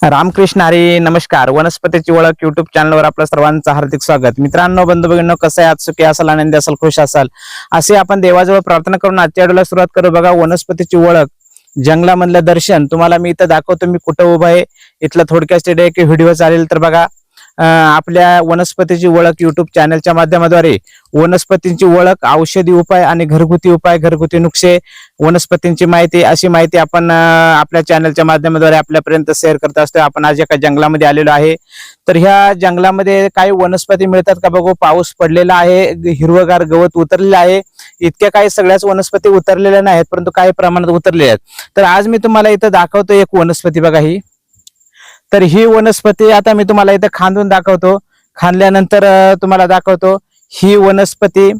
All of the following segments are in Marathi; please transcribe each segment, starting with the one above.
रामकृष्ण हरी. नमस्कार. वनस्पतीची ओळख युट्यूब चॅनलवर आपलं सर्वांचं हार्दिक स्वागत. मित्रांनो, बंधू भगिनींनो, कसं आहे? आज सुखी असाल, आनंदी असाल, खुश असाल असे आपण देवाजवळ प्रार्थना करून आजच्या व्हिडिओला सुरुवात करू. बघा, वनस्पतीची ओळख, जंगलामधलं दर्शन तुम्हाला मी इथं दाखवतो. मी कुठं उभा आहे इथलं थोडक्यात एक व्हिडिओ चालेल. तर बघा, आपल्या वनस्पतीची ओळख युट्यूब चॅनलच्या माध्यमाद्वारे वनस्पतींची ओळख, औषधी उपाय आणि घरगुती उपाय, घरगुती नुकसे, वनस्पतींची माहिती, अशी माहिती आपण आपल्या चॅनलच्या माध्यमाद्वारे आपल्यापर्यंत शेअर करत असतो. आपण आज एका जंगलामध्ये आलेलो आहे. तर ह्या जंगलामध्ये काही वनस्पती मिळतात का बघू. पाऊस पडलेला आहे, हिरवगार गवत उतरलेलं आहे. इतक्या काही सगळ्याच वनस्पती उतरलेल्या नाहीत, परंतु काही प्रमाणात उतरलेल्या आहेत. तर आज मी तुम्हाला इथं दाखवतो एक वनस्पती. बघा ही. तर ही वनस्पती आता मी तुम्हाला इथं खांदून दाखवतो. खांदल्यानंतर तुम्हाला दाखवतो. ही वनस्पती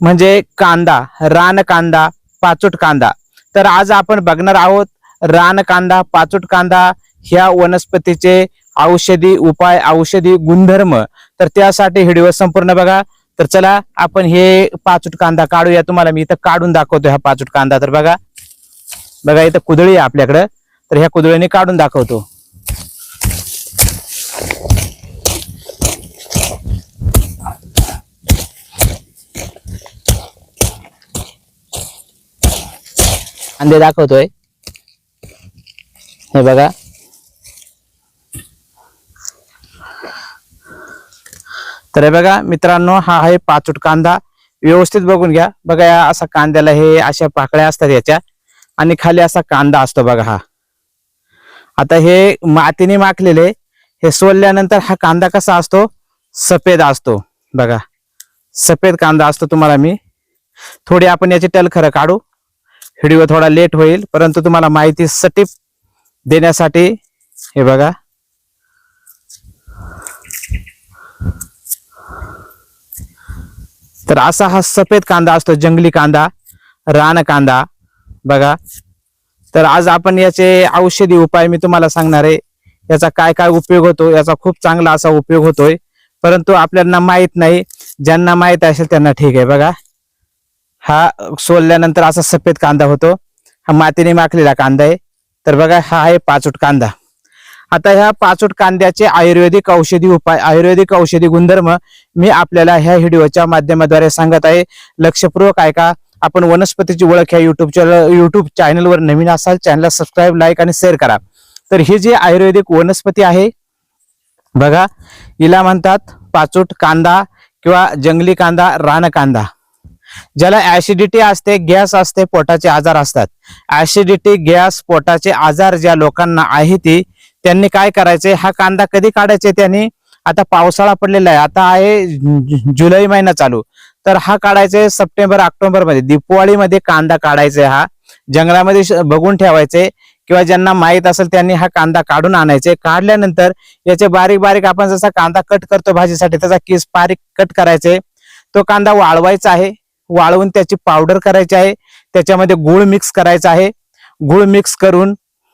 म्हणजे कांदा, रान कांदा, पाचूट कांदा. तर आज आपण बघणार आहोत रान कांदा, पाचूट कांदा ह्या वनस्पतीचे औषधी उपाय, औषधी गुणधर्म. तर त्यासाठी व्हिडिओ संपूर्ण बघा. तर चला आपण हे पाचूट कांदा काढूया. तुम्हाला मी इथं काढून दाखवतो हा पाचूट कांदा. तर बघा बघा इथं कुदळी आहे आपल्याकडं. तर ह्या कुदळीने काढून दाखवतो. कांदे दाखवतोय. हे बघा, तर हे बघा मित्रांनो, हा आहे पाचूट कांदा. व्यवस्थित बघून घ्या. बघा, या असा कांद्याला हे अशा पाकळ्या असतात याच्या, आणि खाली असा कांदा असतो बघा हा. आता हे मातीने माखलेले, हे सोलल्यानंतर हा कांदा कसा असतो? सफेद असतो. बघा, सफेद कांदा असतो. तुम्हाला मी थोडी आपण याची टलखरं काढू. व्हिडिओ थोडा लेट होईल, परंतु तुम्हाला माहिती सटीक देण्यासाठी. हे बघा, तर असा हा सफेद कांदा असतो, जंगली कांदा, रान कांदा. बघा, तर आज आपण याचे औषधी उपाय मी तुम्हाला सांगणार आहे. याचा काय काय उपयोग होतो, याचा खूप चांगला असा उपयोग होतोय, परंतु आपल्याला माहित नाही. ज्यांना माहित असेल त्यांना ठीक आहे. बघा, हा सोलल्यानंतर असा सफेद कांदा होतो. हा मातीने माखलेला कांदा आहे. तर बघा, हा आहे पाचूट कांदा. आता ह्या पाचूट कांद्याचे आयुर्वेदिक औषधी उपाय, आयुर्वेदिक औषधी गुणधर्म मी आपल्याला ह्या व्हिडिओच्या माध्यमाद्वारे सांगत आहे. लक्षपूर्वक ऐका. आपण वनस्पतीची ओळख ह्या युट्यूब चॅनलवर नवीन असाल, चॅनलला सबस्क्राईब, लाईक आणि शेअर करा. तर ही जी आयुर्वेदिक वनस्पती आहे बघा, हिला म्हणतात पाचूट कांदा किंवा जंगली कांदा, रान कांदा. ज्याला ऍसिडिटी असते, गॅस असते, पोटाचे आजार असतात. ऍसिडिटी, गॅस, पोटाचे आजार ज्या लोकांना आहे त्यांनी काय करायचे? हा कांदा कधी काढायचे त्यांनी? आता पावसाळा पडलेला आहे, आता आहे जुलै महिना चालू. तर हा काढायचे सप्टेंबर ऑक्टोबर मध्ये, दिवाळीमध्ये कांदा काढायचे. हा जंगलामध्ये बघून ठेवायचे, किंवा ज्यांना माहित असेल त्यांनी हा कांदा काढून आणायचे. काढल्यानंतर याचे बारीक बारीक आपण जसा कांदा कट करतो भाजीसाठी, त्याचा किस बारीक कट करायचे. तो कांदा वाळवायचा आहे. वाळवून त्याची पावडर करायची आहे. त्याच्यामध्ये गूळ मिक्स करायचा आहे. गूळ मिक्स करून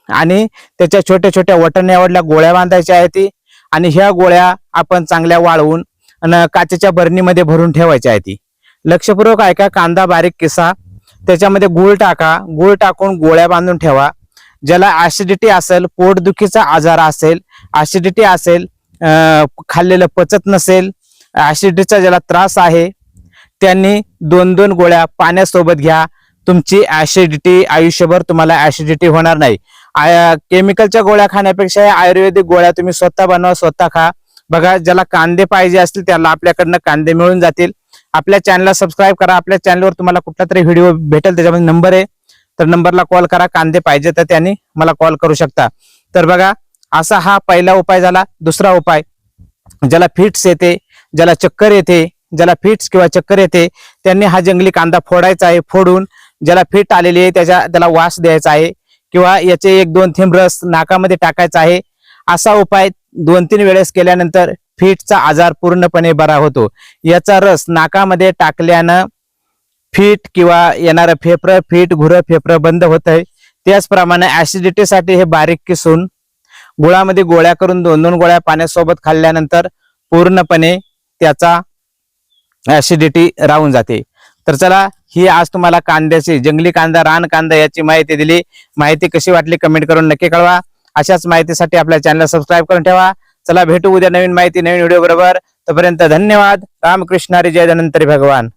आणि त्याच्या छोट्या छोट्या वटण्यावरल्या गोळ्या बांधायच्या आहेत. आणि ह्या गोळ्या आपण चांगल्या वाळवून आणि काचेच्या बरणीमध्ये भरून ठेवायच्या आहेत. लक्षपूर्वक ऐका. कांदा बारीक किसा, त्याच्यामध्ये गूळ टाका. गूळ टाकून गोळ्या बांधून ठेवा. ज्याला ऍसिडिटी असेल, पोटदुखीचा आजार असेल, ऍसिडिटी असेल, खाल्लेलं पचत नसेल, ऍसिडिटीचा ज्याला त्रास आहे, त्यांनी 2-2 गोळ्या पाण्यासोबत घ्या. तुमची ऍसिडिटी, आयुष्यभर तुम्हाला ऍसिडिटी होणार नाही. केमिकलच्या गोळ्या खाण्यापेक्षा आयुर्वेदिक गोळ्या तुम्ही स्वतः बनवा, स्वतः खा. बघा, ज्याला कांदे पाहिजे असतील त्याला आपल्याकडनं कांदे मिळून जातील. आपल्या चॅनलला सबस्क्राईब करा. आपल्या चॅनलवर तुम्हाला कुठला तरी व्हिडिओ भेटेल, त्याच्यामध्ये नंबर आहे. तर नंबरला कॉल करा. कांदे पाहिजे तर त्यांनी मला कॉल करू शकता. तर बघा, असा हा पहिला उपाय झाला. दुसरा उपाय, ज्याला फिट्स येते, ज्याला चक्कर येते, ज्याला फिट्स किंवा चक्कर येते, त्यांनी हा जंगली कांदा फोडायचा आहे. फोडून ज्याला फिट आलेली आहे त्याला वास द्यायचा आहे, किंवा याचे 1-2 थेंब रस नाकामध्ये टाकायचा आहे. असा उपाय 2-3 वेळेस केल्यानंतर फिटचा आजार पूर्णपणे बरा होतो. याचा रस नाकामध्ये टाकल्यानं फिट किंवा येणारं फेफरं, फिट, घुरं, फेफरं बंद होत आहे. त्याचप्रमाणे ऍसिडिटीसाठी हे बारीक किसून गुळामध्ये गोळ्या करून 2-2 गोळ्या पाण्यासोबत खाल्ल्यानंतर पूर्णपणे त्याचा ऍसिडिटी राहून जाते. तर चला, ही आज तुम्हाला कांद्याची, जंगली कांदा, रान कांदा याची माहिती दिली. माहिती कशी वाटली कमेंट करून नक्की कळवा. अशाच माहितीसाठी आपल्या चॅनलला सबस्क्राईब करून ठेवा. चला भेटू उद्या नवीन माहिती नवीन व्हिडिओ बरोबर. तोपर्यंत धन्यवाद. रामकृष्ण हरी, जय धन्वंतरी भगवान.